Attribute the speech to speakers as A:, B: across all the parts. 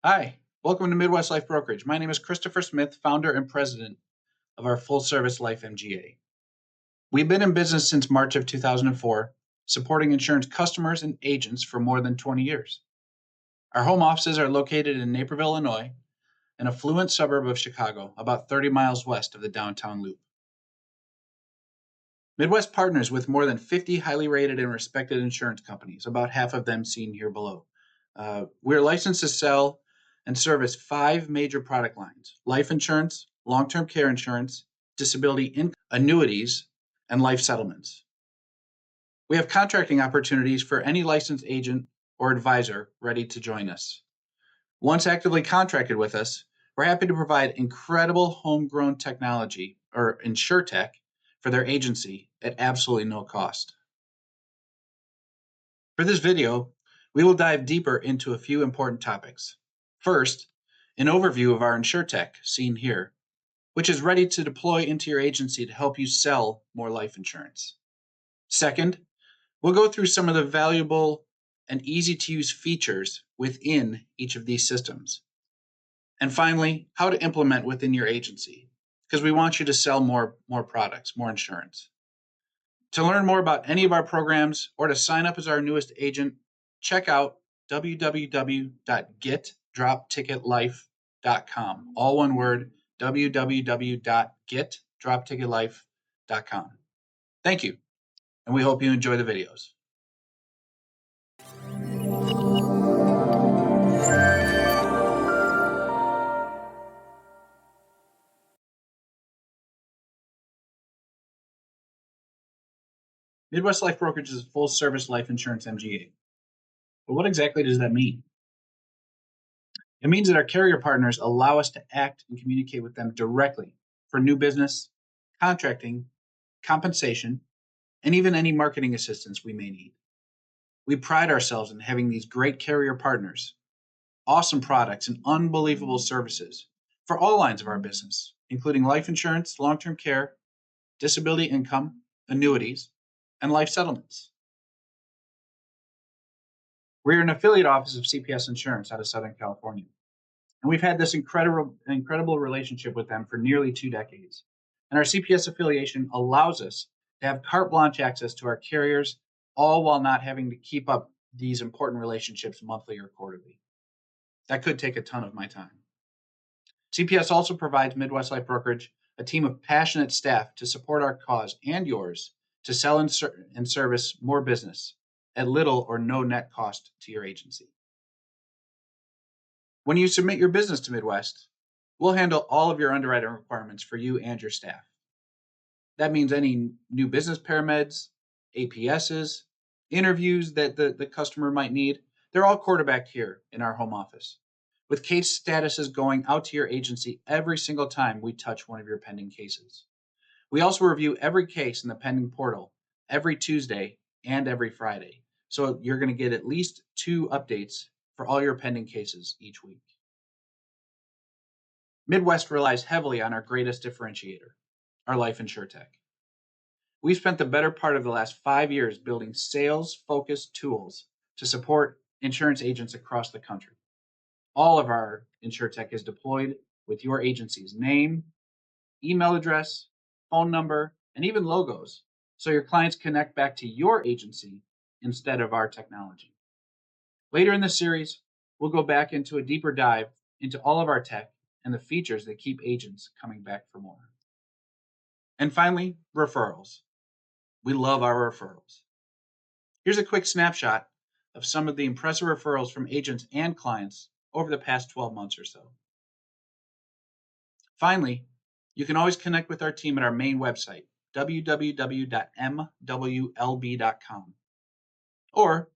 A: Hi, welcome to Midwest Life Brokerage. My name is Christopher Smith, founder and president of our full service life MGA. We've been in business since March of 2004, supporting insurance customers and agents for more than 20 years. Our home offices are located in Naperville, Illinois, an affluent suburb of Chicago, about 30 miles west of the downtown loop. Midwest partners with more than 50 highly rated and respected insurance companies, about half of them seen here below. We're licensed to sell and service 5 major product lines: life insurance, long-term care insurance, disability income, annuities, and life settlements. We have contracting opportunities for any licensed agent or advisor ready to join us. Once actively contracted with us, we're happy to provide incredible homegrown technology, or InsurTech, for their agency at absolutely no cost. For this video, we will dive deeper into a few important topics. First, an overview of our InsurTech, seen here, which is ready to deploy into your agency to help you sell more life insurance. Second, we'll go through some of the valuable and easy-to-use features within each of these systems. And finally, how to implement within your agency, because we want you to sell more products, more insurance. To learn more about any of our programs or to sign up as our newest agent, check out www.getdropticketlife.com. All one word, www.getdropticketlife.com. Thank you, and we hope you enjoy the videos. Midwest Life Brokerage is a full-service life insurance MGA. But what exactly does that mean? It means that our carrier partners allow us to act and communicate with them directly for new business, contracting, compensation, and even any marketing assistance we may need. We pride ourselves in having these great carrier partners, awesome products, and unbelievable services for all lines of our business, including life insurance, long-term care, disability income, annuities, and life settlements. We're an affiliate office of CPS Insurance out of Southern California, and we've had this incredible relationship with them for nearly 2 decades. And our CPS affiliation allows us to have carte blanche access to our carriers, all while not having to keep up these important relationships monthly or quarterly. That could take a ton of my time. CPS also provides Midwest Life Brokerage a team of passionate staff to support our cause and yours to sell and service more business at little or no net cost to your agency. When you submit your business to Midwest, we'll handle all of your underwriting requirements for you and your staff. That means any new business parameds, APSs, interviews that the customer might need, they're all quarterbacked here in our home office, with case statuses going out to your agency every single time we touch one of your pending cases. We also review every case in the pending portal every Tuesday and every Friday, so you're going to get at least 2 updates for all your pending cases each week. Midwest relies heavily on our greatest differentiator, our life InsurTech. We've spent the better part of the last 5 years building sales-focused tools to support insurance agents across the country. All of our InsurTech is deployed with your agency's name, email address, phone number, and even logos, so your clients connect back to your agency instead of our technology. Later in this series, we'll go back into a deeper dive into all of our tech and the features that keep agents coming back for more. And finally, referrals. We love our referrals. Here's a quick snapshot of some of the impressive referrals from agents and clients over the past 12 months or so. Finally, you can always connect with our team at our main website, www.MWLB.com. Or,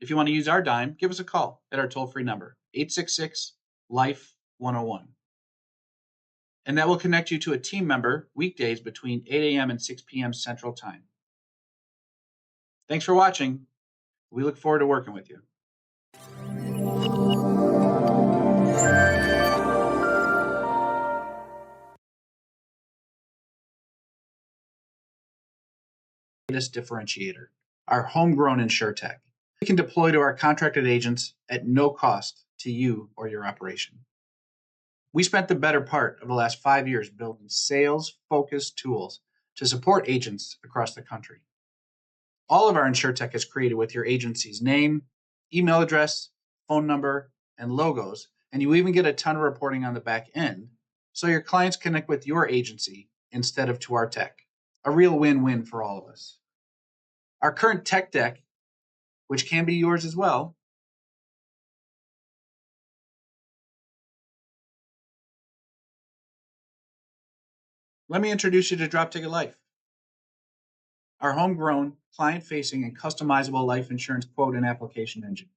A: if you want to use our dime, give us a call at our toll-free number, 866-LIFE-101. And that will connect you to a team member weekdays between 8 a.m. and 6 p.m. Central Time. Thanks for watching. We look forward to working with you. This differentiator, our homegrown InsurTech. We can deploy to our contracted agents at no cost to you or your operation. We spent the better part of the last 5 years building sales-focused tools to support agents across the country. All of our InsurTech is created with your agency's name, email address, phone number, and logos, and you even get a ton of reporting on the back end so your clients connect with your agency instead of to our tech. A real win-win for all of us. Our current tech deck, which can be yours as well, let me introduce you to DropTicketLife, our homegrown, client-facing, and customizable life insurance quote and application engine,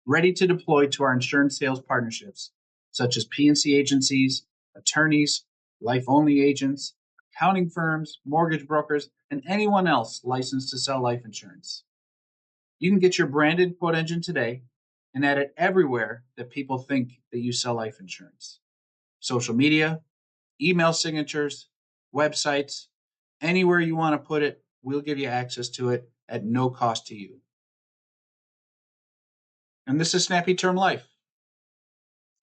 A: ready to deploy to our insurance sales partnerships, such as P&C agencies, attorneys, life-only agents, accounting firms, mortgage brokers, and anyone else licensed to sell life insurance. You can get your branded quote engine today and add it everywhere that people think that you sell life insurance. Social media, email signatures, websites, anywhere you want to put it, we'll give you access to it at no cost to you. And this is Snappy Term Life.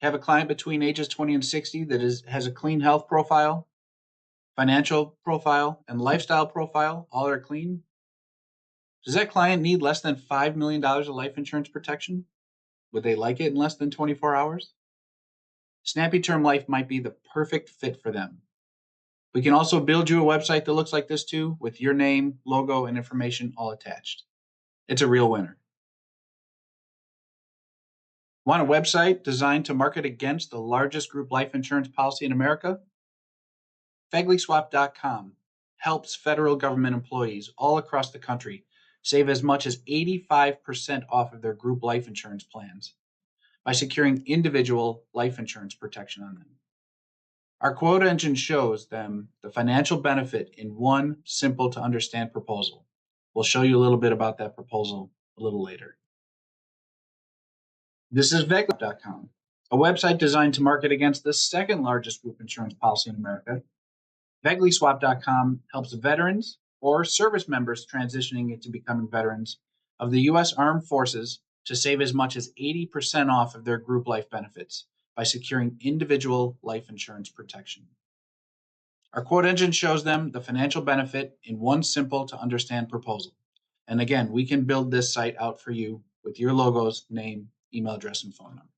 A: Have a client between ages 20 and 60 that has a clean health profile, financial profile, and lifestyle profile, all are clean. Does that client need less than $5 million of life insurance protection? Would they like it in less than 24 hours? Snappy Term Life might be the perfect fit for them. We can also build you a website that looks like this too, with your name, logo, and information all attached. It's a real winner. Want a website designed to market against the largest group life insurance policy in America? FegleySwap.com helps federal government employees all across the country save as much as 85% off of their group life insurance plans by securing individual life insurance protection on them. Our quote engine shows them the financial benefit in one simple to understand proposal. We'll show you a little bit about that proposal a little later. This is VegLab.com, a website designed to market against the second largest group insurance policy in America. VegleySwap.com helps veterans or service members transitioning into becoming veterans of the U.S. Armed Forces to save as much as 80% off of their group life benefits by securing individual life insurance protection. Our quote engine shows them the financial benefit in one simple to understand proposal. And again, we can build this site out for you with your logos, name, email address, and phone number.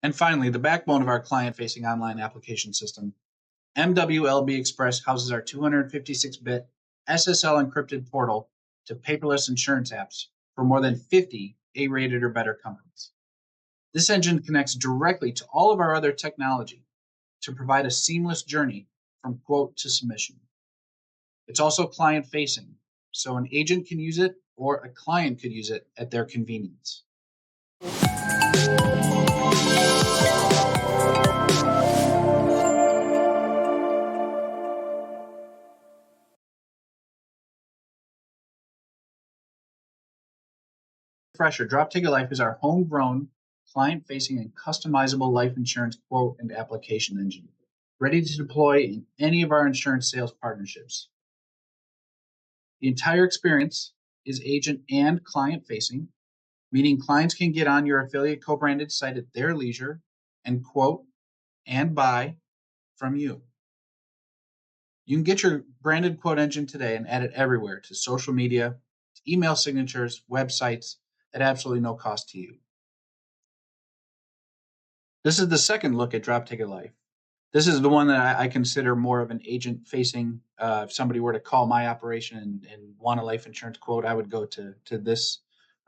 A: And finally, the backbone of our client-facing online application system, MWLBExpress, houses our 256-bit SSL encrypted portal to paperless insurance apps for more than 50 A-rated or better companies. This engine connects directly to all of our other technology to provide a seamless journey from quote to submission. It's also client-facing, so an agent can use it or a client could use it at their convenience. Refresher, DropTicketLife is our homegrown, client-facing, and customizable life insurance quote and application engine, ready to deploy in any of our insurance sales partnerships. The entire experience is agent and client-facing, meaning clients can get on your affiliate co-branded site at their leisure and quote and buy from you. You can get your branded quote engine today and add it everywhere, to social media, to email signatures, websites, at absolutely no cost to you. This is the second look at DropTicketLife. This is the one that I consider more of an agent-facing. If somebody were to call my operation and want a life insurance quote, I would go to this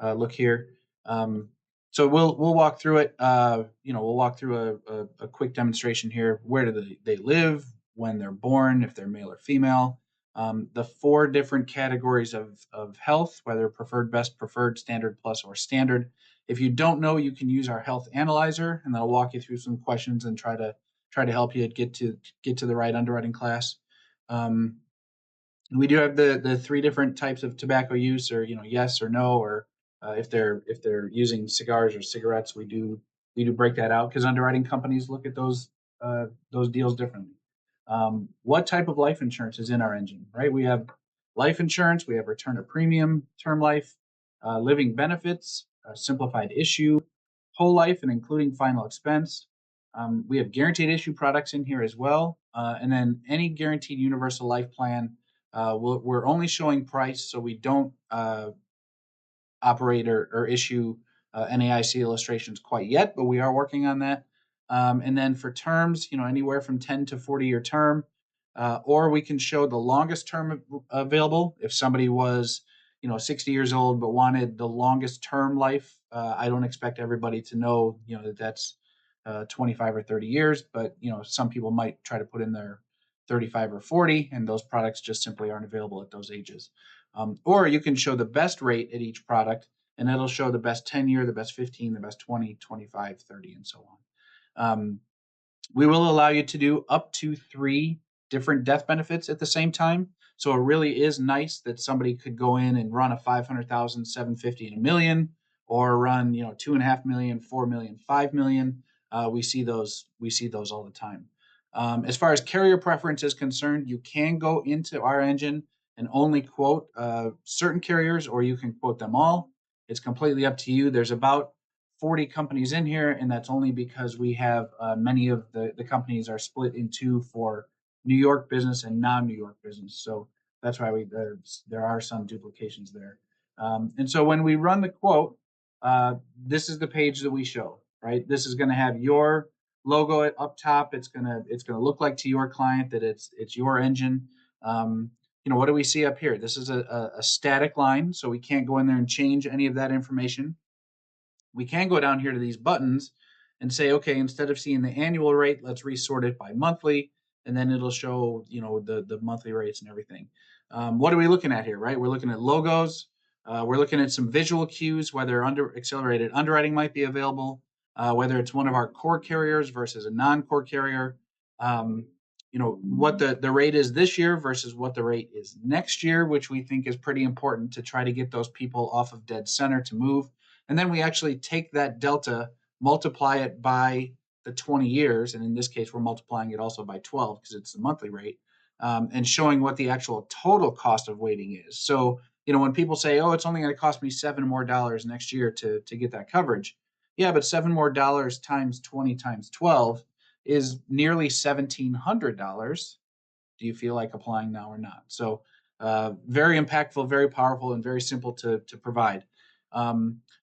A: look here. So we'll walk through it. We'll walk through a quick demonstration here. Where do they live, when they're born, if they're male or female, the 4 different categories of health, whether preferred, best, preferred, standard, plus, or standard. If you don't know, you can use our health analyzer, and that'll walk you through some questions and try to help you get to the right underwriting class. We do have the 3 different types of tobacco use, or yes or no, or if they're using cigars or cigarettes, we do break that out because underwriting companies look at those deals differently. What type of life insurance is in our engine, right? We have life insurance, we have return of premium, term life, living benefits, simplified issue, whole life and including final expense. We have guaranteed issue products in here as well. And then any guaranteed universal life plan, we're only showing price, so we don't operate or issue NAIC illustrations quite yet, but we are working on that. And then for terms, anywhere from 10 to 40-year term, or we can show the longest term available. If somebody was, 60 years old but wanted the longest term life, I don't expect everybody to know, that that's 25 or 30 years, but some people might try to put in their 35 or 40, and those products just simply aren't available at those ages. Or you can show the best rate at each product, and it'll show the best 10-year, the best 15, the best 20, 25, 30, and so on. We will allow you to do up to 3 different death benefits at the same time. So it really is nice that somebody could go in and run a 500,000, 750, and a million, or run 2.5 million, 4 million, 5 million. We see those all the time. As far as carrier preference is concerned, you can go into our engine and only quote certain carriers, or you can quote them all. It's completely up to you. There's about 40 companies in here, and that's only because we have many of the companies are split in two for New York business and non-New York business. So that's why there are some duplications there. And so when we run the quote, this is the page that we show, right? This is going to have your logo up top. It's gonna look like to your client that it's your engine. What do we see up here? This is a static line, so we can't go in there and change any of that information. We can go down here to these buttons and say, okay, instead of seeing the annual rate, let's resort it by monthly, and then it'll show, the monthly rates and everything. What are we looking at here, right? We're looking at logos. We're looking at some visual cues, whether accelerated underwriting might be available, whether it's one of our core carriers versus a non-core carrier. What the rate is this year versus what the rate is next year, which we think is pretty important to try to get those people off of dead center to move. And then we actually take that delta, multiply it by the 20 years. And in this case, we're multiplying it also by 12 because it's the monthly rate, and showing what the actual total cost of waiting is. So, when people say, oh, it's only going to cost me $7 more next year to get that coverage. Yeah, but $7 more times 20 times 12 is nearly $1,700. Do you feel like applying now or not? So very impactful, very powerful, and very simple to provide.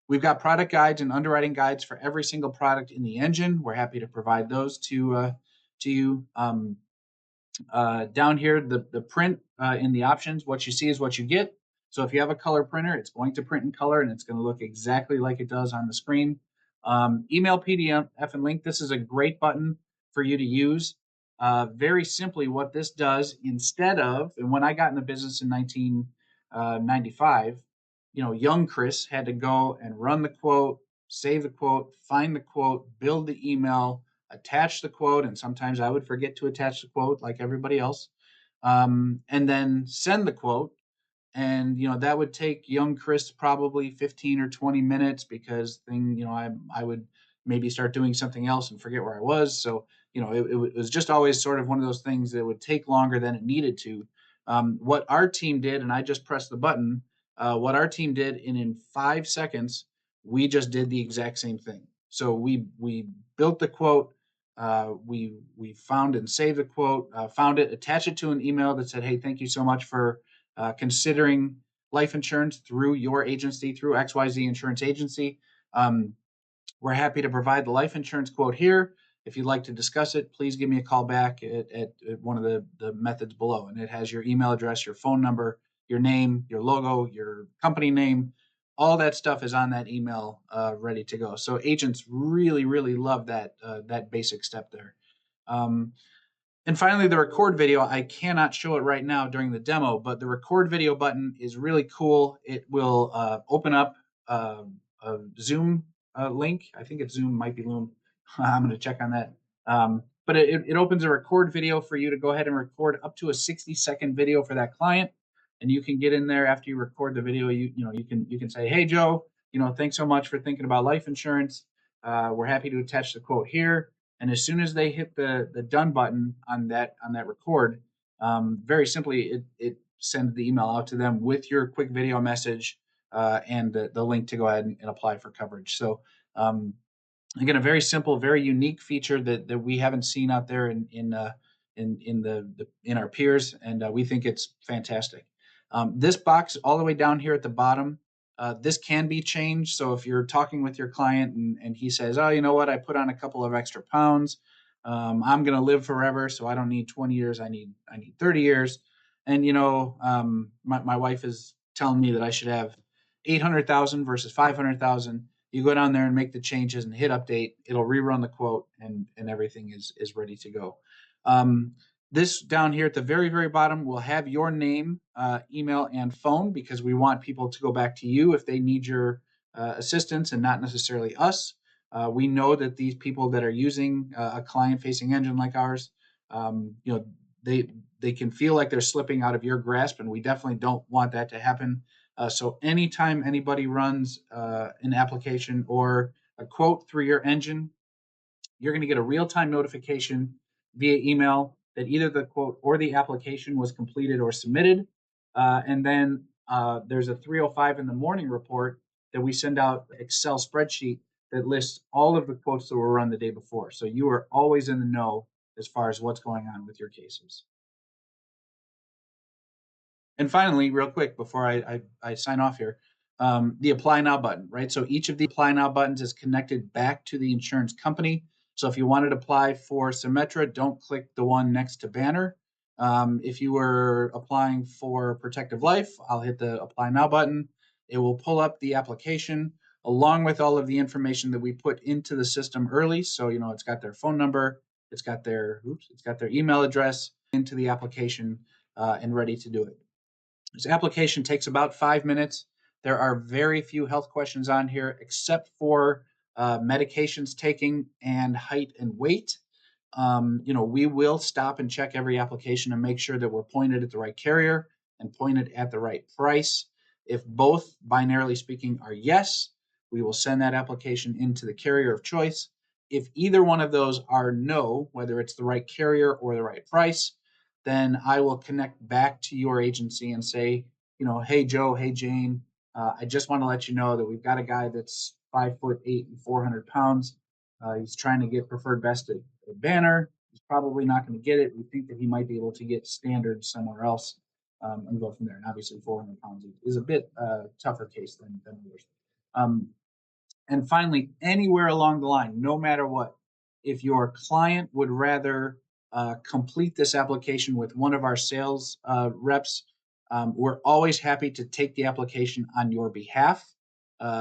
A: We've got product guides and underwriting guides for every single product in the engine. We're happy to provide those to you. Down here, the print in the options, what you see is what you get. So if you have a color printer, it's going to print in color, and it's going to look exactly like it does on the screen. Email, PDF, and link. This is a great button for you to use. Very simply, what this does, instead of, and when I got in the business in 1995, young Chris had to go and run the quote, save the quote, find the quote, build the email, attach the quote, and sometimes I would forget to attach the quote like everybody else, and then send the quote. And that would take young Chris probably 15 or 20 minutes because I would maybe start doing something else and forget where I was. So it was just always sort of one of those things that would take longer than it needed to. What our team did, and I just pressed the button. What our team did, in 5 seconds, we just did the exact same thing. So we built the quote. We found and saved the quote, found it, attached it to an email that said, hey, thank you so much for considering life insurance through your agency, through XYZ Insurance Agency. We're happy to provide the life insurance quote here. If you'd like to discuss it, please give me a call back at one of the methods below. And it has your email address, your phone number, your name, your logo, your company name. All that stuff is on that email, ready to go. So agents really, really love that basic step there. And finally, the record video. I cannot show it right now during the demo, but the record video button is really cool. It will open up a Zoom link. I think it's Zoom, might be Loom. I'm going to check on that. But it opens a record video for you to go ahead and record up to a 60-second video for that client. And you can get in there after you record the video. You can say, hey, Joe, thanks so much for thinking about life insurance. We're happy to attach the quote here. And as soon as they hit the done button on that record, very simply, it sends the email out to them with your quick video message and the link to go ahead and apply for coverage. So Again, a very simple, very unique feature that we haven't seen out there in our peers, and we think it's fantastic. This box all the way down here at the bottom, this can be changed. So if you're talking with your client and he says, "Oh, you know what? I put on a couple of extra pounds. I'm going to live forever, so I don't need 20 years. I need 30 years." And my wife is telling me that I should have 800,000 versus 500,000. You go down there and make the changes and hit update. It'll rerun the quote, and everything is ready to go. Um, this down here at the very, very bottom will have your name, email, and phone, because we want people to go back to you if they need your assistance and not necessarily us. We know that these people that are using a client-facing engine like ours, you know, they can feel like they're slipping out of your grasp, and we definitely don't want that to happen. So anytime anybody runs an application or a quote through your engine, you're going to get a real-time notification via email that either the quote or the application was completed or submitted. And then there's a 3:05 in the morning report that we send out, an Excel spreadsheet that lists all of the quotes that were run the day before. So you are always in the know as far as what's going on with your cases. And finally, real quick before I sign off here, the apply now button, right? So each of the apply now buttons is connected back to the insurance company. So if you wanted to apply for Symetra, don't click the one next to Banner. If you were applying for Protective Life, I'll hit the apply now button. It will pull up the application along with all of the information that we put into the system early. So, it's got their phone number, it's got their email address into the application, and ready to do it. This application takes about 5 minutes. There are very few health questions on here, except for medications taking and height and weight. We will stop and check every application and make sure that we're pointed at the right carrier and pointed at the right price. If both, binarily speaking, are yes, we will send that application into the carrier of choice. If either one of those are no, whether it's the right carrier or the right price, then I will connect back to your agency and say, hey, Joe, hey, Jane, I just want to let you know that we've got a guy that's 5'8" and 400 pounds. He's trying to get preferred best at Banner. He's probably not going to get it. We think that he might be able to get standard somewhere else, and go from there. And obviously, 400 pounds is a bit tougher case than others. Um, and finally, anywhere along the line, no matter what, if your client would rather complete this application with one of our sales reps, we're always happy to take the application on your behalf.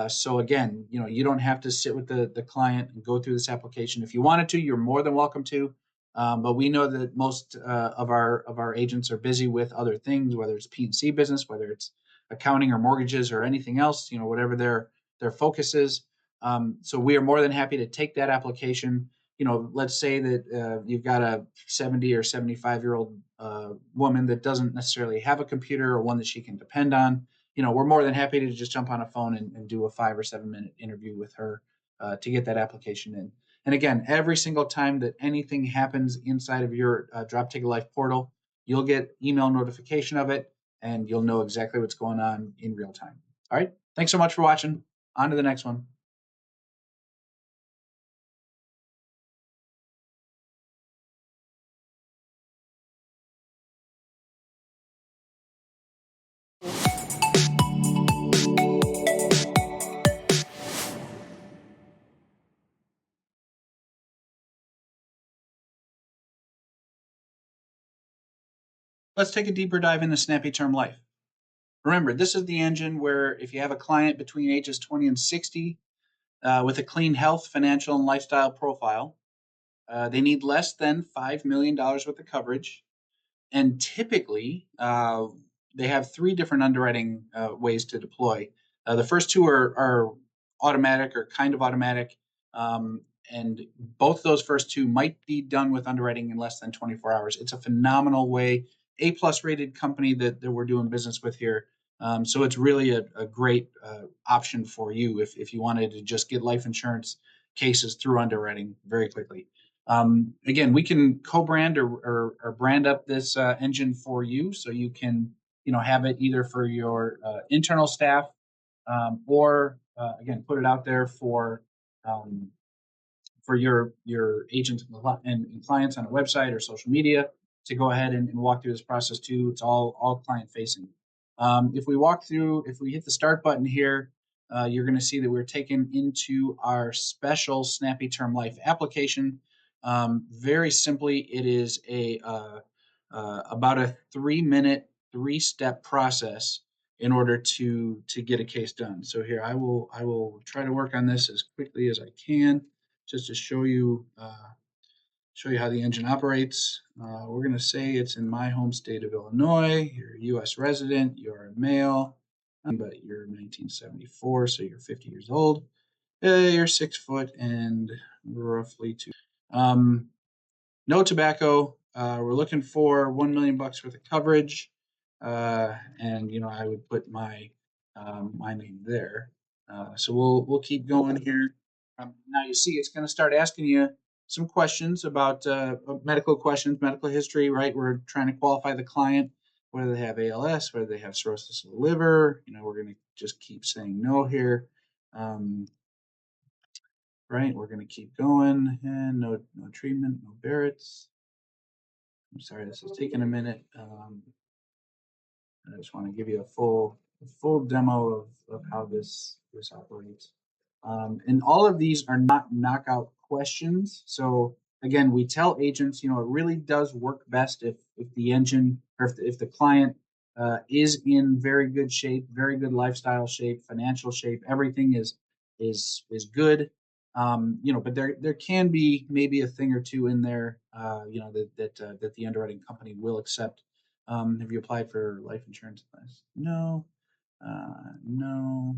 A: So again, you don't have to sit with the client and go through this application. If you wanted to, you're more than welcome to. But we know that most of our agents are busy with other things, whether it's P&C business, whether it's accounting or mortgages or anything else, whatever their focus is. So we are more than happy to take that application. Let's say that you've got a 70 or 75-year-old woman that doesn't necessarily have a computer or one that she can depend on. We're more than happy to just jump on a phone and do a 5 or 7 minute interview with her to get that application in. And again, every single time that anything happens inside of your Drop Ticket Life portal, you'll get email notification of it, and you'll know exactly what's going on in real time. All right. Thanks so much for watching. On to the next one. Let's take a deeper dive into Snappy Term Life. Remember, this is the engine where if you have a client between ages 20 and 60 with a clean health, financial, and lifestyle profile, they need less than $5 million worth of coverage. And typically, they have three different underwriting ways to deploy. The first two are automatic or kind of automatic. And both those first two might be done with underwriting in less than 24 hours. It's a phenomenal way, A+ rated company that we're doing business with here. So it's really a great option for you if you wanted to just get life insurance cases through underwriting very quickly. Again, we can co-brand or brand up this engine for you, so you can have it either for your internal staff, or again put it out there for for your agents and clients on a website or social media to go ahead and walk through this process too. It's all client facing. If we hit the start button here, you're going to see that we're taken into our special Snappy Term Life application. Very simply, it is about a 3-minute, 3-step process in order to get a case done. So here I will try to work on this as quickly as I can, just to show you how the engine operates. We're going to say it's in my home state of Illinois. You're a U.S. resident. You're a male, but you're 1974, so you're 50 years old. You're 6 foot and roughly 2. No tobacco. We're looking for $1 million worth of coverage, and I would put my name there. So we'll keep going here. Now you see it's going to start asking you some questions about medical questions, medical history. Right, we're trying to qualify the client, whether they have ALS, whether they have cirrhosis of the liver. We're going to just keep saying no here. Right, we're going to keep going, and no treatment, no Barrett's. I'm sorry, this is taking a minute. I just want to give you a full demo of how this operates. And all of these are not knockout questions. So again, we tell agents, it really does work best if the engine or if the client is in very good shape, very good lifestyle shape, financial shape. Everything is good. But there can be maybe a thing or two in there, that the underwriting company will accept. Have you applied for life insurance? No. No.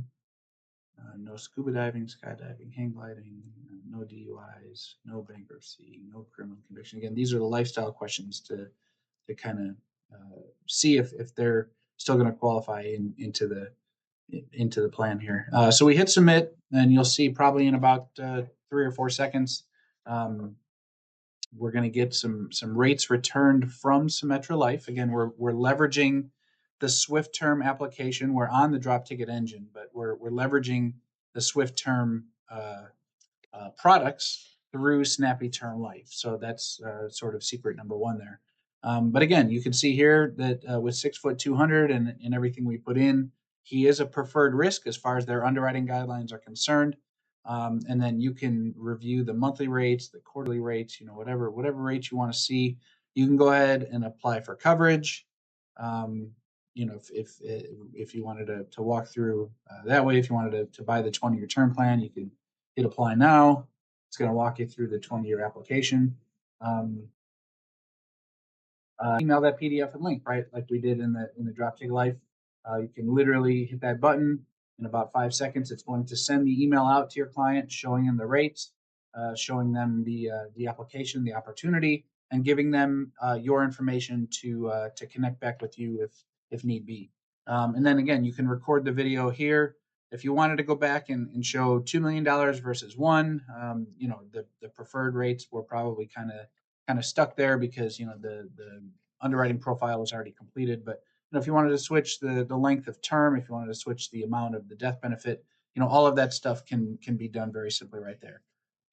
A: No scuba diving, skydiving, hang gliding, no DUIs, no bankruptcy, no criminal conviction. Again, these are the lifestyle questions to kind of see if they're still going to qualify into the plan here. So we hit submit, and you'll see probably in about 3 or 4 seconds, we're going to get some rates returned from Symetra Life. Again, we're leveraging the Swift Term application. We're on the drop ticket engine, but we're leveraging the Swift Term products through Snappy Term Life. So that's sort of secret number one there. But again, you can see here that with 6 foot 200 and everything we put in, he is a preferred risk as far as their underwriting guidelines are concerned. And then you can review the monthly rates, the quarterly rates, whatever rates you want to see. You can go ahead and apply for coverage. If you wanted to walk through that way, if you wanted to buy the 20-year term plan, you could hit apply now. It's going to walk you through the 20-year application. Email that PDF and link, right? Like we did in the DropTicketLife. You can literally hit that button in about 5 seconds. It's going to send the email out to your client, showing them the rates, showing them the application, the opportunity, and giving them your information to connect back with you if need be. And then again, you can record the video here. If you wanted to go back and show $2 million versus one, the preferred rates were probably kind of stuck there because the underwriting profile was already completed. But if you wanted to switch the length of term, if you wanted to switch the amount of the death benefit, all of that stuff can be done very simply right there.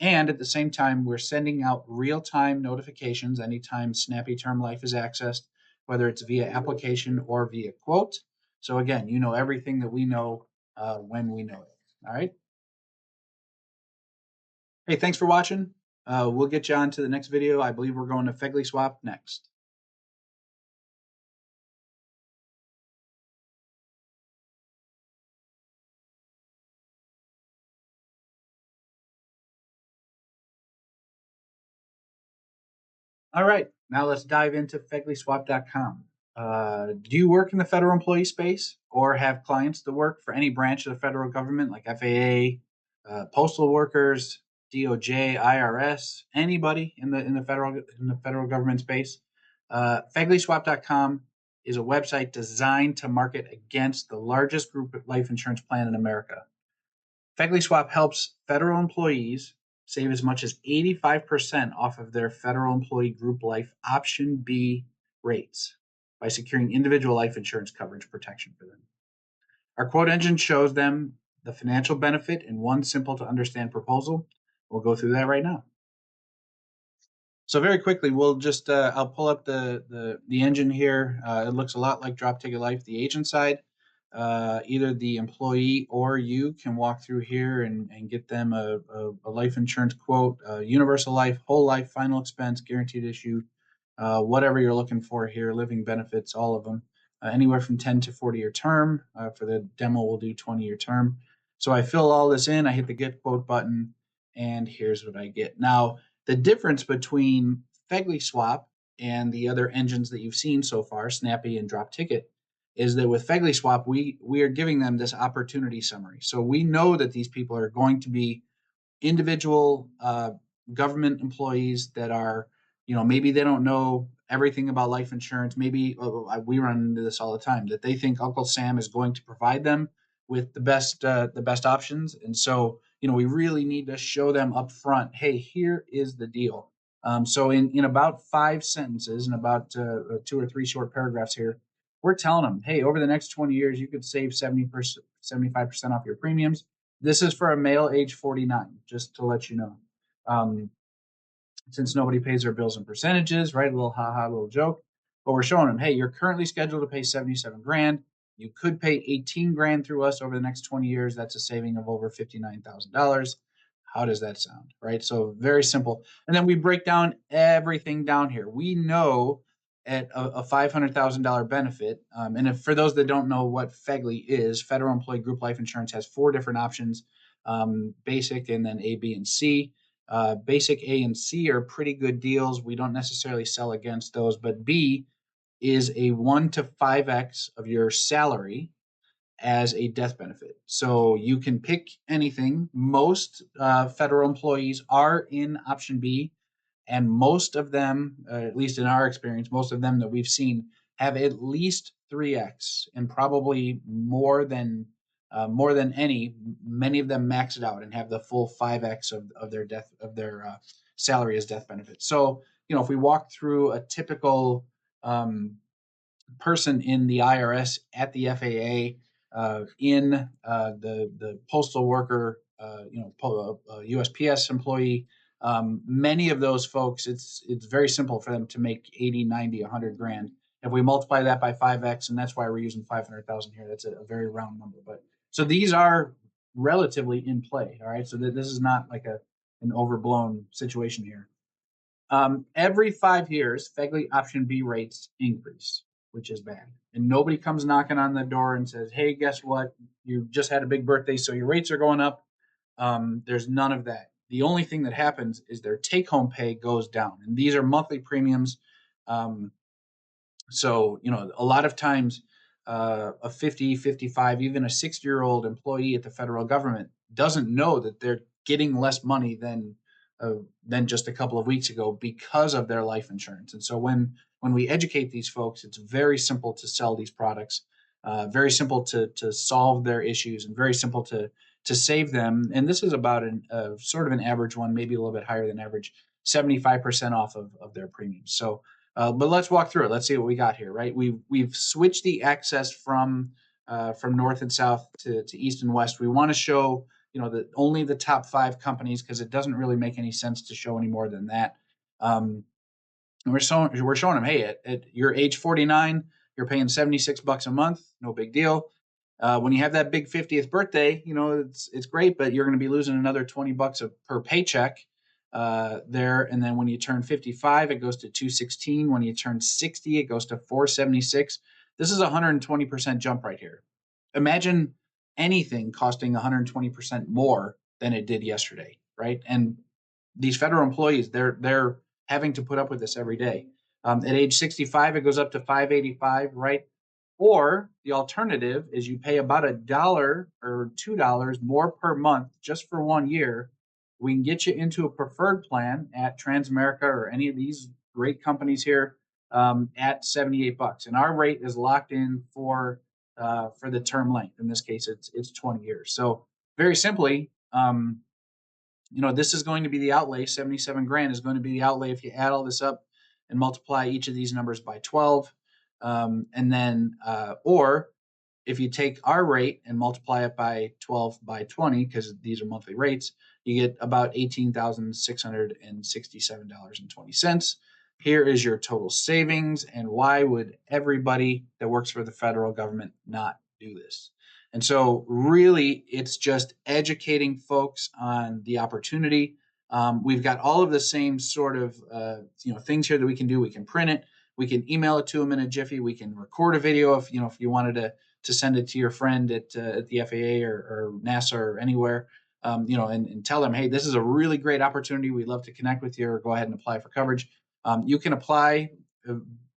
A: And at the same time, we're sending out real-time notifications anytime Snappy Term Life is accessed, whether it's via application or via quote. So again, everything that we know when we know it. All right. Hey, thanks for watching. We'll get you on to the next video. I believe we're going to Fegley Swap next. All right, now let's dive into FegleySwap.com. Do you work in the federal employee space or have clients that work for any branch of the federal government like FAA, postal workers, DOJ, IRS, anybody in the federal government space? FegleySwap.com is a website designed to market against the largest group life insurance plan in America. FegleySwap helps federal employees save as much as 85% off of their federal employee group life option B rates by securing individual life insurance coverage protection for them. Our quote engine shows them the financial benefit in one simple to understand proposal. We'll go through that right now. So very quickly, we'll just I'll pull up the engine here. It looks a lot like DropTicketLife, the agent side. Either the employee or you can walk through here and get them a life insurance quote, universal life, whole life, final expense, guaranteed issue, whatever you're looking for here, living benefits, all of them, anywhere from 10 to 40-year term. For the demo, we'll do 20-year term. So I fill all this in, I hit the get quote button, and here's what I get. Now, the difference between Fegley Swap and the other engines that you've seen so far, Snappy and DropTicket, is that with Fegley Swap, we are giving them this opportunity summary. So we know that these people are going to be individual government employees that are, maybe they don't know everything about life insurance. Maybe we run into this all the time, that they think Uncle Sam is going to provide them with the best options. And so, we really need to show them up front, hey, here is the deal. So in about 5 sentences and about 2 or 3 short paragraphs here, we're telling them, hey, over the next 20 years, you could save 70%, 75% off your premiums. This is for a male age 49, just to let you know. Um, since nobody pays their bills in percentages, right? A little little joke. But we're showing them, hey, you're currently scheduled to pay 77 grand. You could pay 18 grand through us over the next 20 years. That's a saving of over $59,000. How does that sound, right? So very simple. And then we break down everything down here. We know at a $500,000 benefit, and if for those that don't know what FEGLI is, Federal Employee Group Life Insurance has 4 different options, basic and then A, B, and C. Basic A and C are pretty good deals. We don't necessarily sell against those, but B is a 1 to 5x of your salary as a death benefit. So you can pick anything. Most federal employees are in option B, and most of them, at least in our experience, most of them that we've seen have at least 3x, and probably more than any. Many of them max it out and have the full 5x of their salary as death benefits. So if we walk through a typical person in the IRS, at the FAA, in the postal worker, USPS employee. Many of those folks, it's very simple for them to make 80, 90, 100 grand. If we multiply that by 5x, and that's why we're using 500,000 here, that's a very round number. But so these are relatively in play. All right. So this is not like an overblown situation here. Every 5 years, FEGLI option B rates increase, which is bad. And nobody comes knocking on the door and says, hey, guess what? You just had a big birthday, so your rates are going up. There's none of that. The only thing that happens is their take-home pay goes down. And these are monthly premiums. So, a lot of times a 50, 55, even a 60-year-old employee at the federal government doesn't know that they're getting less money than just a couple of weeks ago because of their life insurance. And so when we educate these folks, it's very simple to sell these products, very simple to solve their issues, and very simple to save them. And this is about sort of an average one, maybe a little bit higher than average, 75% off of their premiums. So, but let's walk through it. Let's see what we got here, right? We've switched the access from north and south to east and west. We want to show only the top 5 companies, because it doesn't really make any sense to show any more than that. And we're showing them, hey, at your age 49, you're paying $76 a month, no big deal. When you have that big 50th birthday, it's great, but you're going to be losing another $20 per paycheck there. And then when you turn 55, it goes to $216. When you turn 60, it goes to $476. This is a 120% jump right here. Imagine anything costing 120% more than it did yesterday, right? And these federal employees, they're having to put up with this every day. At age 65, it goes up to $585, right? Or the alternative is you pay about $1 or $2 more per month just for 1 year. We can get you into a preferred plan at Transamerica or any of these great companies here at $78, and our rate is locked in for the term length. In this case, it's 20 years. So very simply, this is going to be the outlay. 77 grand is going to be the outlay if you add all this up and multiply each of these numbers by 12. And then, or If you take our rate and multiply it by 12 by 20, because these are monthly rates, you get about $18,667.20. Here is your total savings. And why would everybody that works for the federal government not do this? And so, really, it's just educating folks on the opportunity. We've got all of the same sort of things here that we can do. We can print it. We can email it to them in a jiffy. We can record a video if you wanted to send it to your friend at the FAA or NASA or anywhere, and tell them, hey, this is a really great opportunity. We'd love to connect with you, or go ahead and apply for coverage. You can apply,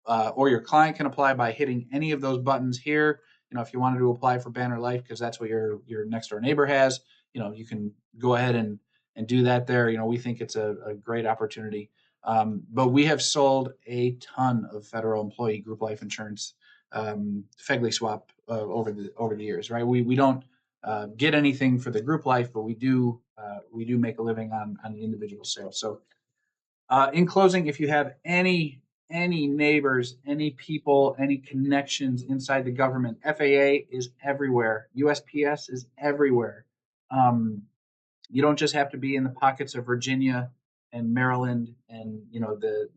A: or your client can apply by hitting any of those buttons here. If you wanted to apply for Banner Life because that's what your next door neighbor has, you can go ahead and do that there. We think it's a great opportunity. But we have sold a ton of federal employee group life insurance, FEGLI swap over the years, right? We don't get anything for the group life, but we do make a living on the individual sales. So in closing, if you have any neighbors, any people, any connections inside the government, FAA is everywhere. USPS is everywhere. You don't just have to be in the pockets of Virginia and Maryland and the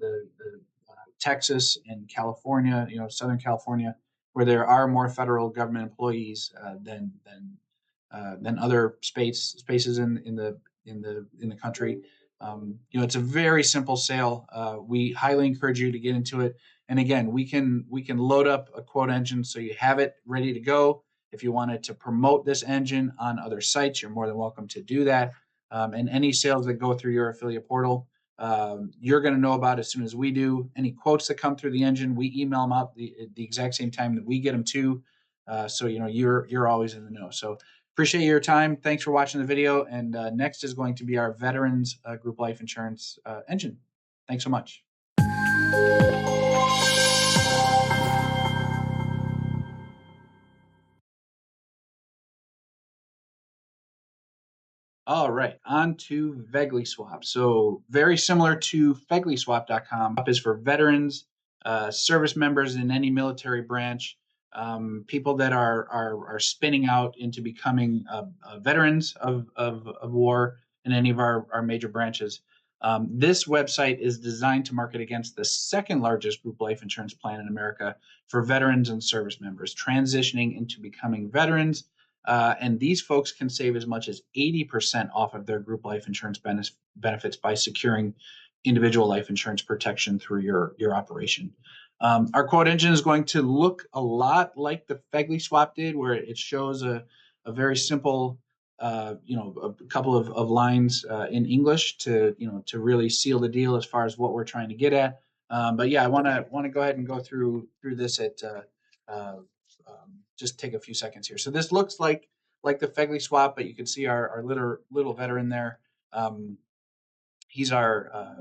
A: Texas and California, Southern California, where there are more federal government employees than other spaces in the country. It's a very simple sale. We highly encourage you to get into it. And again, we can load up a quote engine so you have it ready to go. If you wanted to promote this engine on other sites, you're more than welcome to do that. And any sales that go through your affiliate portal, you're going to know about as soon as we do. Any quotes that come through the engine, we email them out the exact same time that we get them too. So you're always in the know. So appreciate your time. Thanks for watching the video. And next is going to be our veterans group life insurance engine. Thanks so much. All right, on to FEGLI Swap. So very similar to FEGLISwap.com. Is for veterans, service members in any military branch, people that are spinning out into becoming veterans of war in any of our major branches. This website is designed to market against the second largest group life insurance plan in America for veterans and service members transitioning into becoming veterans. And these folks can save as much as 80% off of their group life insurance benefits by securing individual life insurance protection through your operation. Our quote engine is going to look a lot like the FEGLI swap did, where it shows a very simple, a couple of lines in English to really seal the deal as far as what we're trying to get at. But yeah, I want to go ahead and go through this at just take a few seconds here. So this looks like the FEGLI swap, but you can see our little veteran there. He's our,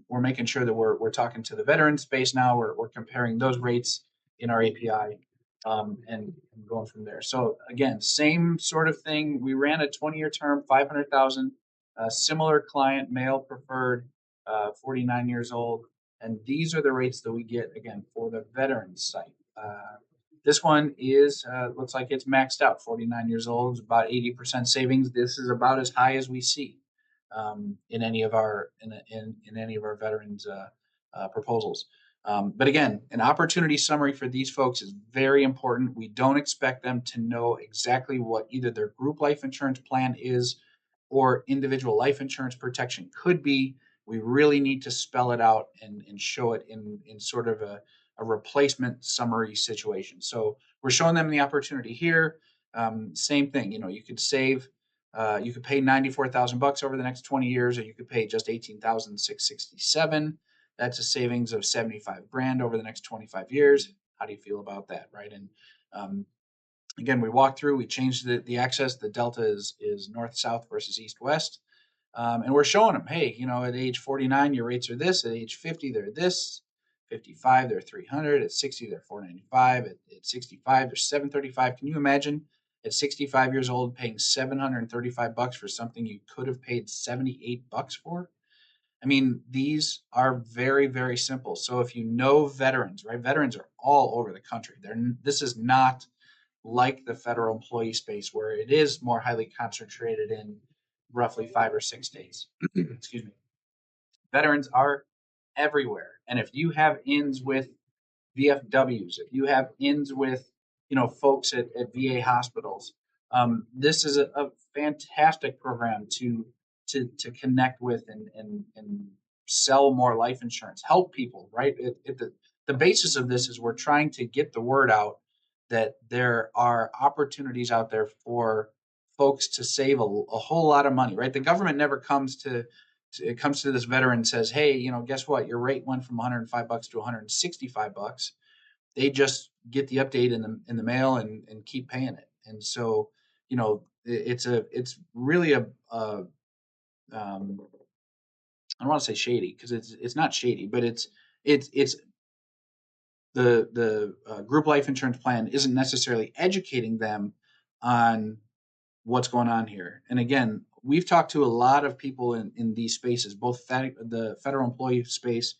A: we're making sure that we're talking to the veteran space now. We're comparing those rates in our API and going from there. So again, same sort of thing. We ran a 20-year term, 500,000, similar client, male preferred, 49 years old. And these are the rates that we get, again, for the veterans site. This one is looks like it's maxed out. 49 years old, it's about 80% savings. This is about as high as we see in any of our in any of our veterans proposals. But again, an opportunity summary for these folks is very important. We don't expect them to know exactly what either their group life insurance plan is or individual life insurance protection could be. We really need to spell it out and show it in sort of a replacement summary situation. So we're showing them the opportunity here. Same thing, you could save, you could pay $94,000 over the next 20 years, or you could pay just $18,667. That's a savings of 75 grand over the next 25 years. How do you feel about that, right? And again, we walked through, we changed the access. The delta is north-south versus east-west. And we're showing them, hey, at age 49, your rates are this. At age 50, they're this. 55, they're 300. At 60, they're 495. At 65, they're 735. Can you imagine at 65 years old paying $735 for something you could have paid $78 for? I mean, these are very, very simple. So if you know veterans, right? Veterans are all over the country. This is not like the federal employee space, where it is more highly concentrated in roughly 5 or 6 states. Excuse me. Veterans are everywhere. And if you have ins with VFWs, if you have ins with, folks at VA hospitals, this is a fantastic program to connect with and sell more life insurance, help people, right? The basis of this is we're trying to get the word out that there are opportunities out there for folks to save a whole lot of money, right? The government never comes it comes to this veteran and says, hey, guess what? Your rate went from $105 to $165. They just get the update in the mail and keep paying it. And so, it's really I don't want to say shady, because it's not shady, but it's the group life insurance plan isn't necessarily educating them on what's going on here. And again, we've talked to a lot of people in these spaces, both the federal employee space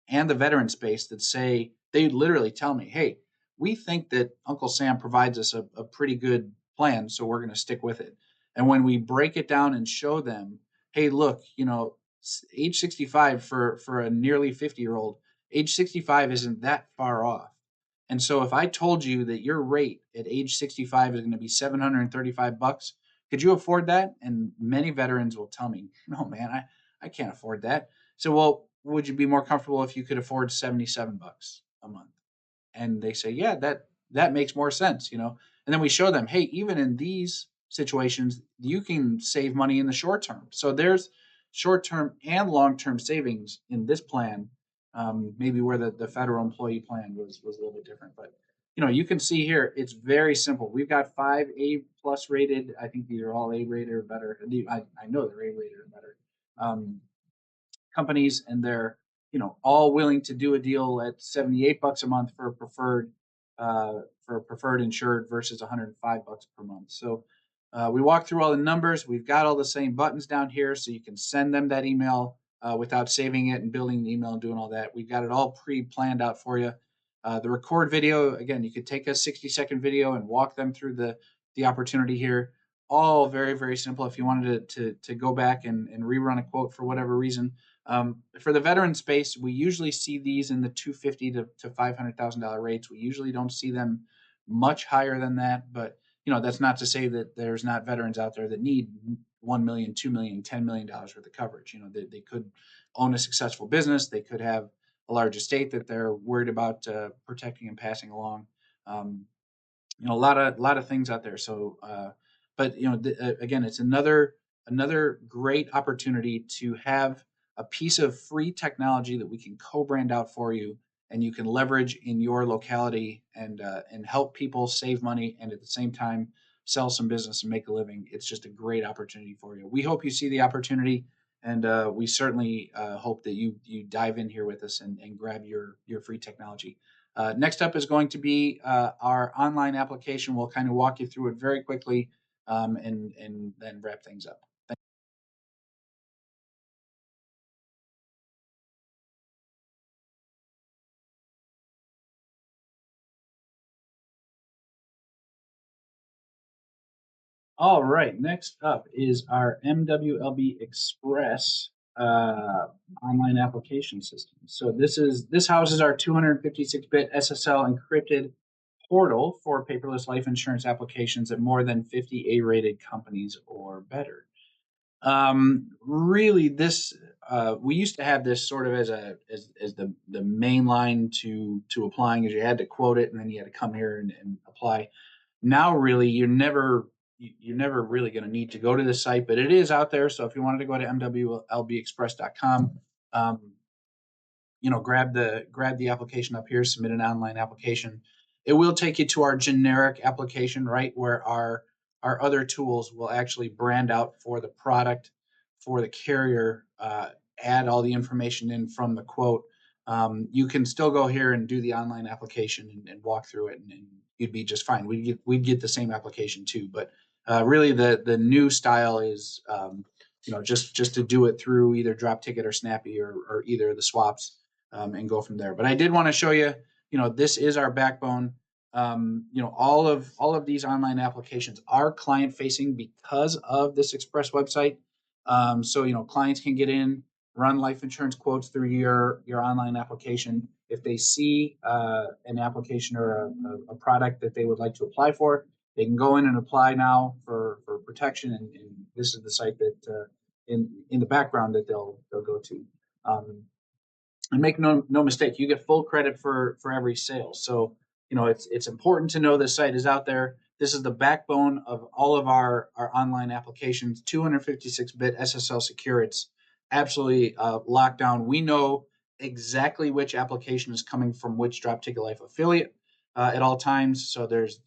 A: and the veteran space, that say, they literally tell me, hey, we think that Uncle Sam provides us a pretty good plan, so we're going to stick with it. And when we break it down and show them, hey, look, age 65 for a nearly 50-year-old, age 65 isn't that far off. And so if I told you that your rate at age 65 is going to be $735, could you afford that? And many veterans will tell me, no, man, I can't afford that. So, well, would you be more comfortable if you could afford $77 a month? And they say, yeah, that makes more sense. And then we show them, hey, even in these situations, you can save money in the short term. So there's short term and long term savings in this plan. Maybe where the federal employee plan was a little bit different, but you can see here it's very simple. We've got 5 A+ rated. I think these are all A rated or better. I know they're A rated or better. Companies, and they're all willing to do a deal at $78 a month for a preferred insured versus $105 per month. So we walk through all the numbers. We've got all the same buttons down here, so you can send them that email without saving it and building the email and doing all that. We've got it all pre-planned out for you. The record video, again, you could take a 60-second video and walk them through the opportunity here. All very, very simple. If you wanted to go back and rerun a quote for whatever reason. For the veteran space, we usually see these in the $250,000 to $500,000 rates. We usually don't see them much higher than that, but that's not to say that there's not veterans out there that need $1 million, $2 million, $10 million worth of coverage. They could own a successful business. They could have a large estate that they're worried about protecting and passing along. A lot of things out there. So, but again, it's another great opportunity to have a piece of free technology that we can co-brand out for you, and you can leverage in your locality and help people save money, and at the same time sell some business and make a living. It's just a great opportunity for you. We hope you see the opportunity, and we certainly hope that you dive in here with us and grab your free technology. Next up is going to be our online application. We'll kind of walk you through it very quickly and then wrap things up. All right, next up is our MWLBExpress online application system. So this houses our 256-bit SSL encrypted portal for paperless life insurance applications at more than 50 A-rated companies or better. Really, this we used to have this sort of as the main line to applying, is you had to quote it and then you had to come here and apply. Now, really, you're never really going to need to go to the site, but it is out there. So if you wanted to go to MWLBExpress.com, grab the application up here, submit an online application. It will take you to our generic application, right, where our other tools will actually brand out for the product, for the carrier, add all the information in from the quote. You can still go here and do the online application and walk through it, and you'd be just fine. We'd get the same application too, but really the new style is just to do it through either DropTicket or Snappy or either of the swaps, and go from there. But I did want to show you, this is our backbone. all of these online applications are client facing because of this express website. So clients can get in, run life insurance quotes through your online application. If they see an application or a product that they would like to apply for, they can go in and apply now for protection. And this is the site that in the background that they'll go to. And make no mistake, you get full credit for every sale. So it's important to know this site is out there. This is the backbone of all of our online applications. 256-bit SSL secure. It's absolutely locked down. We know exactly which application is coming from which DropTicketLife affiliate at all times. So there's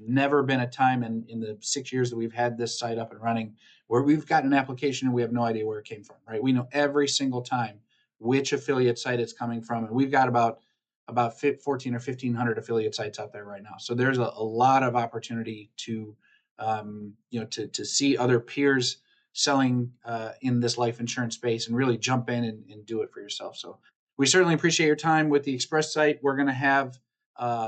A: never been a time in the 6 years that we've had this site up and running where we've got an application and we have no idea where it came from. Right? We know every single time which affiliate site it's coming from, and we've got about 14 or 1,500 affiliate sites out there right now. So there's a lot of opportunity to to see other peers selling in this life insurance space and really jump in and do it for yourself. So we certainly appreciate your time with the Express site. We're going to have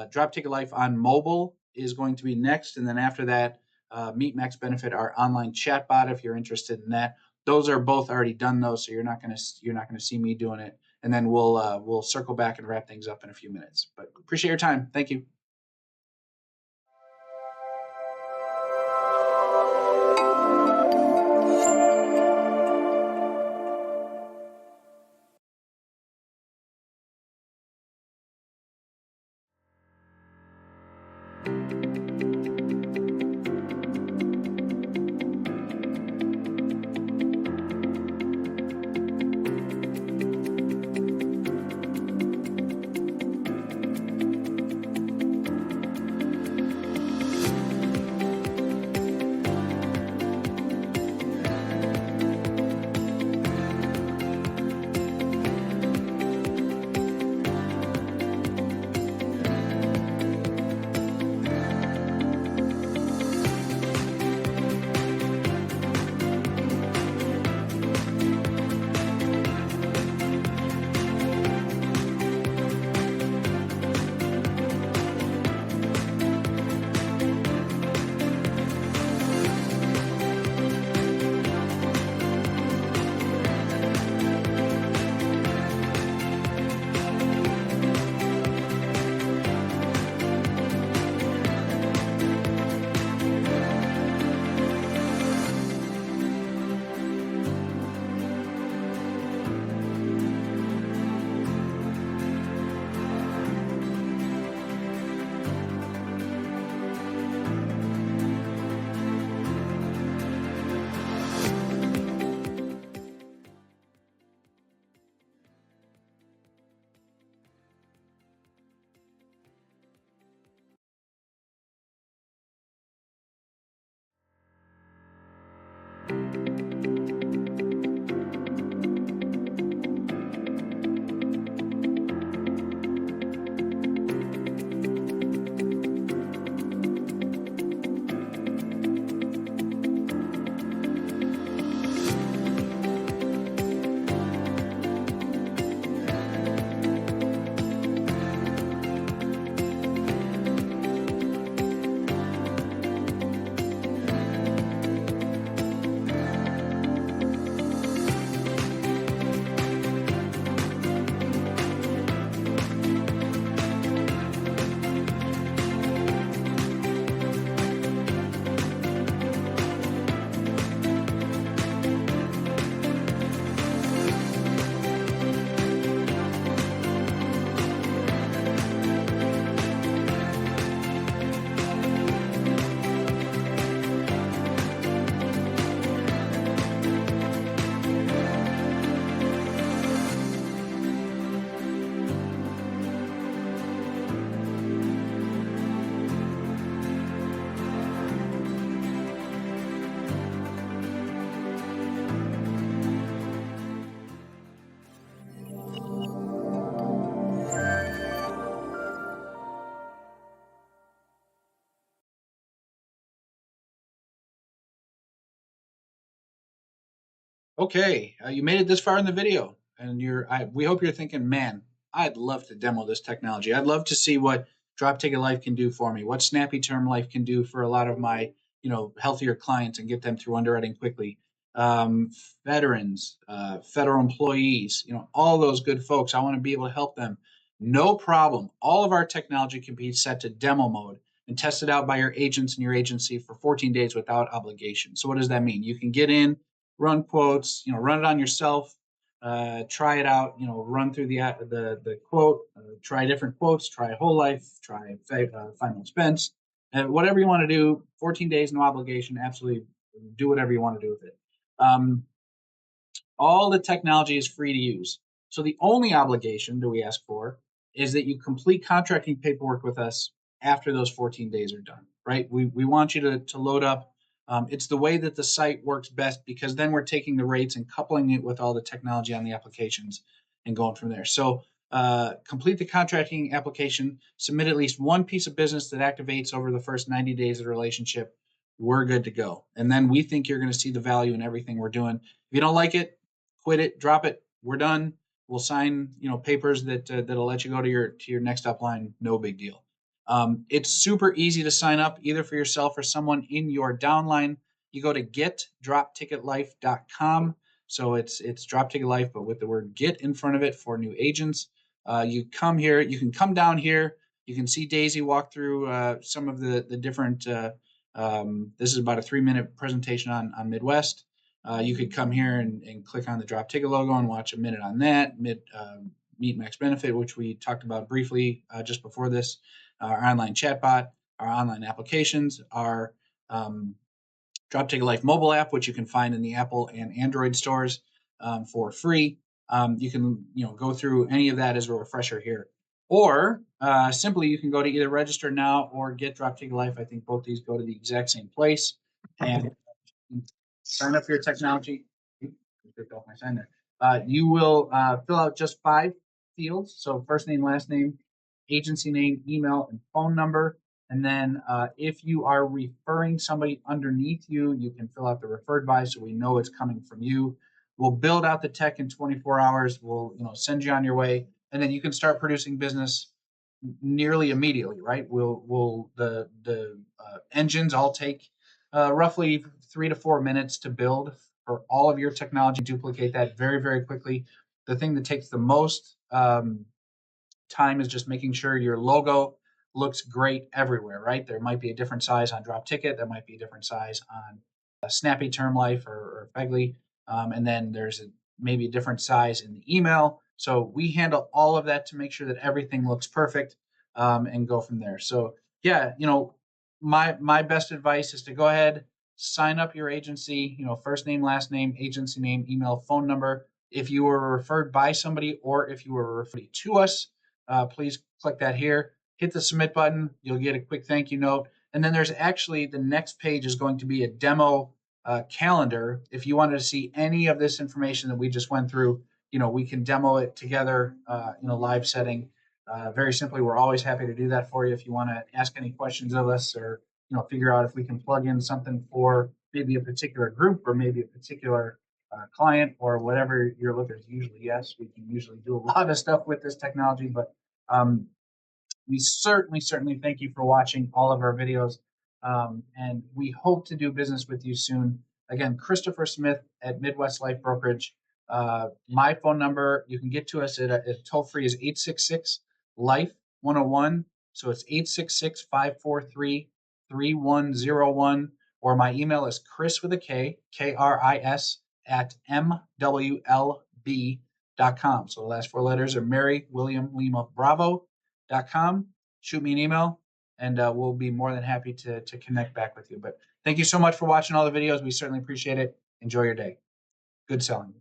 A: Drop Ticket Life on mobile is going to be next, and then after that, MeetMaxBenefit, our online chatbot, if you're interested in that. Those are both already done though, so you're not going to see me doing it. And then we'll circle back and wrap things up in a few minutes. But appreciate your time. Thank you. Okay, you made it this far in the video, and we hope you're thinking, man, I'd love to demo this technology. I'd love to see what DropTicketLife can do for me, what Snappy Term Life can do for a lot of my, healthier clients and get them through underwriting quickly. Um, Veterans, federal employees, all those good folks. I want to be able to help them. No problem. All of our technology can be set to demo mode and tested out by your agents and your agency for 14 days without obligation. So what does that mean? You can get in, run quotes, run it on yourself, try it out, run through the quote, try different quotes, try whole life, try final expense, and whatever you want to do. 14 days, no obligation. Absolutely, do whatever you want to do with it. Um, all the technology is free to use. So the only obligation that we ask for is that you complete contracting paperwork with us after those 14 days are done, right? We want you to load up. It's the way that the site works best, because then we're taking the rates and coupling it with all the technology on the applications and going from there. So complete the contracting application, submit at least one piece of business that activates over the first 90 days of the relationship. We're good to go. And then we think you're going to see the value in everything we're doing. If you don't like it, quit it, drop it. We're done. We'll sign, papers that'll let you go to your next upline. No big deal. It's super easy to sign up either for yourself or someone in your downline. You go to getdropticketlife.com. So it's DropTicketLife, but with the word "get" in front of it for new agents. You come here. You can come down here. You can see Daisy walk through some of the different. This is about a 3-minute presentation on Midwest. You could come here and click on the drop ticket logo and watch a minute on that. MeetMaxBenefit, which we talked about briefly just before this, our online chatbot, our online applications, our DropTicketLife mobile app, which you can find in the Apple and Android stores for free. You can go through any of that as a refresher here. Or simply, you can go to either register now or get DropTicketLife. I think both these go to the exact same place. And sign up for your technology. Off my sign there. You will fill out just 5 fields. So first name, last name, agency name, email, and phone number. And then if you are referring somebody underneath you, you can fill out the referred by so we know it's coming from you. We'll build out the tech in 24 hours. We'll send you on your way, and then you can start producing business nearly immediately, right? The engines all take roughly 3 to 4 minutes to build for all of your technology. Duplicate that very, very quickly. The thing that takes the most time is just making sure your logo looks great everywhere, right? There might be a different size on Drop Ticket. There might be a different size on Snappy Term Life or Fegley. And then there's maybe a different size in the email. So we handle all of that to make sure that everything looks perfect and go from there. So yeah, my best advice is to go ahead, sign up your agency, first name, last name, agency name, email, phone number. If you were referred by somebody or if you were referred to us, please click that here, hit the submit button. You'll get a quick thank you note. And then there's actually the next page is going to be a demo calendar. If you wanted to see any of this information that we just went through, we can demo it together in a live setting. Very simply, we're always happy to do that for you. If you want to ask any questions of us or, figure out if we can plug in something for maybe a particular group or maybe a particular client or whatever you're looking at. Usually, yes, we can usually do a lot of stuff with this technology, but we certainly thank you for watching all of our videos, and we hope to do business with you soon. Again, Christopher Smith at Midwest Life Brokerage. My phone number, you can get to us at toll free is 866-LIFE-101. So it's 866-543-3101. Or my email is Chris with a K, KRIS at MWLB.com. So the last 4 letters are Mary, William, Lima, Bravo.com. Shoot me an email, and we'll be more than happy to connect back with you. But thank you so much for watching all the videos. We certainly appreciate it. Enjoy your day. Good selling.